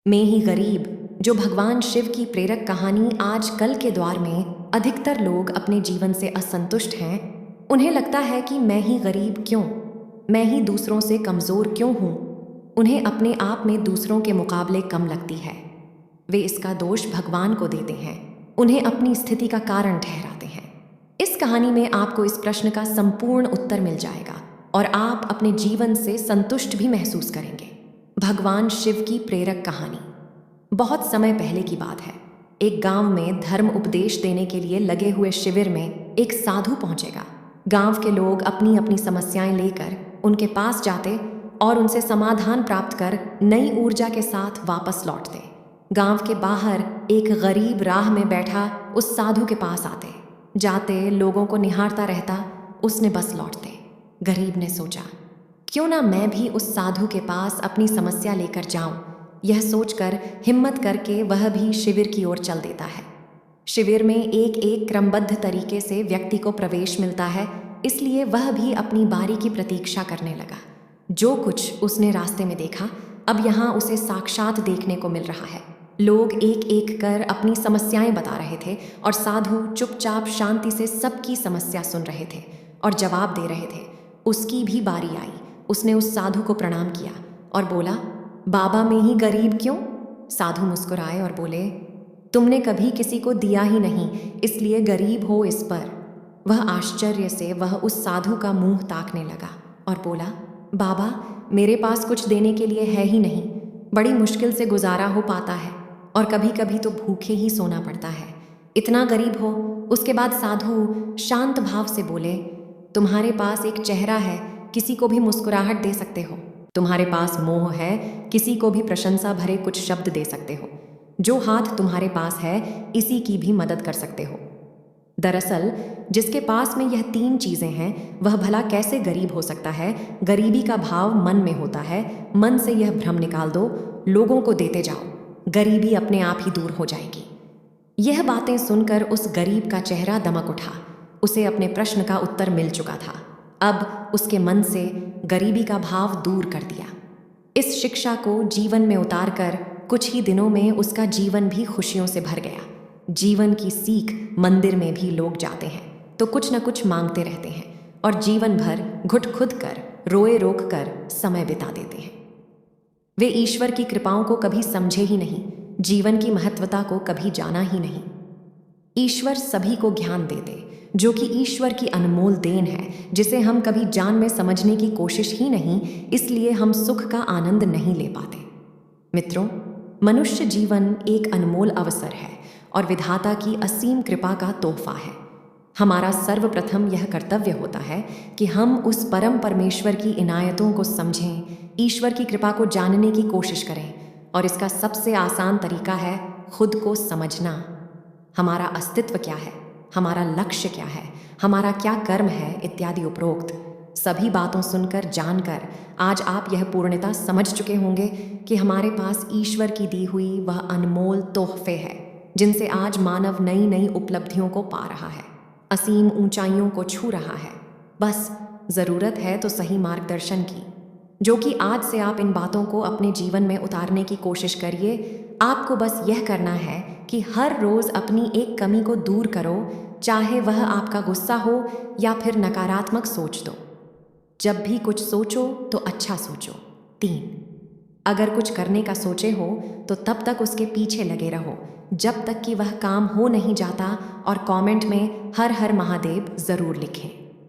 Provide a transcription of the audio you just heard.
मैं ही गरीब, जो भगवान शिव की प्रेरक कहानी आज कल के दौर में अधिकतर लोग अपने जीवन से असंतुष्ट हैं। उन्हें लगता है कि मैं ही गरीब क्यों, मैं ही दूसरों से कमज़ोर क्यों हूँ। उन्हें अपने आप में दूसरों के मुकाबले कम लगती है। वे इसका दोष भगवान को देते हैं, उन्हें अपनी स्थिति का कारण ठहराते हैं। इस कहानी में आपको इस प्रश्न का संपूर्ण उत्तर मिल जाएगा और आप अपने जीवन से संतुष्ट भी महसूस करेंगे। भगवान शिव की प्रेरक कहानी। बहुत समय पहले की बात है। एक गांव में धर्म उपदेश देने के लिए लगे हुए शिविर में एक साधु पहुंचेगा। गांव के लोग अपनी अपनी समस्याएं लेकर उनके पास जाते और उनसे समाधान प्राप्त कर नई ऊर्जा के साथ वापस लौटते। गांव के बाहर एक गरीब राह में बैठा उस साधु के पास आते जाते लोगों को निहारता रहता। उसने बस लौटते। गरीब ने सोचा, क्यों ना मैं भी उस साधु के पास अपनी समस्या लेकर जाऊं। यह सोचकर हिम्मत करके वह भी शिविर की ओर चल देता है। शिविर में एक एक क्रमबद्ध तरीके से व्यक्ति को प्रवेश मिलता है, इसलिए वह भी अपनी बारी की प्रतीक्षा करने लगा। जो कुछ उसने रास्ते में देखा, अब यहाँ उसे साक्षात देखने को मिल रहा है। लोग एक एक कर अपनी समस्याएं बता रहे थे और साधु चुपचाप शांति से सबकी समस्या सुन रहे थे और जवाब दे रहे थे। उसकी भी बारी आई। उसने उस साधु को प्रणाम किया और बोला, बाबा मैं ही गरीब क्यों? साधु मुस्कुराए और बोले, तुमने कभी किसी को दिया ही नहीं, इसलिए गरीब हो इस पर। वह आश्चर्य से वह उस साधु का मुंह ताकने लगा और बोला, बाबा मेरे पास कुछ देने के लिए है ही नहीं, बड़ी मुश्किल से गुजारा हो पाता है और कभी कभी तो भूखे ही सोना पड़ता है। इतना गरीब हो? उसके बाद साधु शांत भाव से बोले, तुम्हारे पास एक चेहरा है, किसी को भी मुस्कुराहट दे सकते हो। तुम्हारे पास मोह है, किसी को भी प्रशंसा भरे कुछ शब्द दे सकते हो। जो हाथ तुम्हारे पास है, इसी की भी मदद कर सकते हो। दरअसल जिसके पास में यह तीन चीजें हैं, वह भला कैसे गरीब हो सकता है? गरीबी का भाव मन में होता है। मन से यह भ्रम निकाल दो, लोगों को देते जाओ, गरीबी अपने आप ही दूर हो जाएगी। यह बातें सुनकर उस गरीब का चेहरा दमक उठा। उसे अपने प्रश्न का उत्तर मिल चुका था। अब उसके मन से गरीबी का भाव दूर कर दिया। इस शिक्षा को जीवन में उतारकर कुछ ही दिनों में उसका जीवन भी खुशियों से भर गया। जीवन की सीख, मंदिर में भी लोग जाते हैं तो कुछ न कुछ मांगते रहते हैं और जीवन भर घुट खुद कर, रोए रोक कर समय बिता देते हैं। वे ईश्वर की कृपाओं को कभी समझे ही नहीं, जीवन की महत्वता को कभी जाना ही नहीं। ईश्वर सभी को ज्ञान देते, जो कि ईश्वर की अनमोल देन है, जिसे हम कभी जान में समझने की कोशिश ही नहीं, इसलिए हम सुख का आनंद नहीं ले पाते। मित्रों, मनुष्य जीवन एक अनमोल अवसर है और विधाता की असीम कृपा का तोहफा है। हमारा सर्वप्रथम यह कर्तव्य होता है कि हम उस परम परमेश्वर की इनायतों को समझें, ईश्वर की कृपा को जानने की कोशिश करें। और इसका सबसे आसान तरीका है खुद को समझना। हमारा अस्तित्व क्या है, हमारा लक्ष्य क्या है, हमारा क्या कर्म है, इत्यादि उपरोक्त सभी बातों सुनकर, जानकर आज आप यह पूर्णता समझ चुके होंगे कि हमारे पास ईश्वर की दी हुई वह अनमोल तोहफे हैं, जिनसे आज मानव नई नई उपलब्धियों को पा रहा है, असीम ऊंचाइयों को छू रहा है। बस ज़रूरत है तो सही मार्गदर्शन की, जो कि आज से आप इन बातों को अपने जीवन में उतारने की कोशिश करिए। आपको बस यह करना है कि हर रोज़ अपनी एक कमी को दूर करो, चाहे वह आपका गुस्सा हो या फिर नकारात्मक सोच दो। जब भी कुछ सोचो तो अच्छा सोचो। 3, अगर कुछ करने का सोचे हो तो तब तक उसके पीछे लगे रहो जब तक कि वह काम हो नहीं जाता और कमेंट में हर हर महादेव ज़रूर लिखें।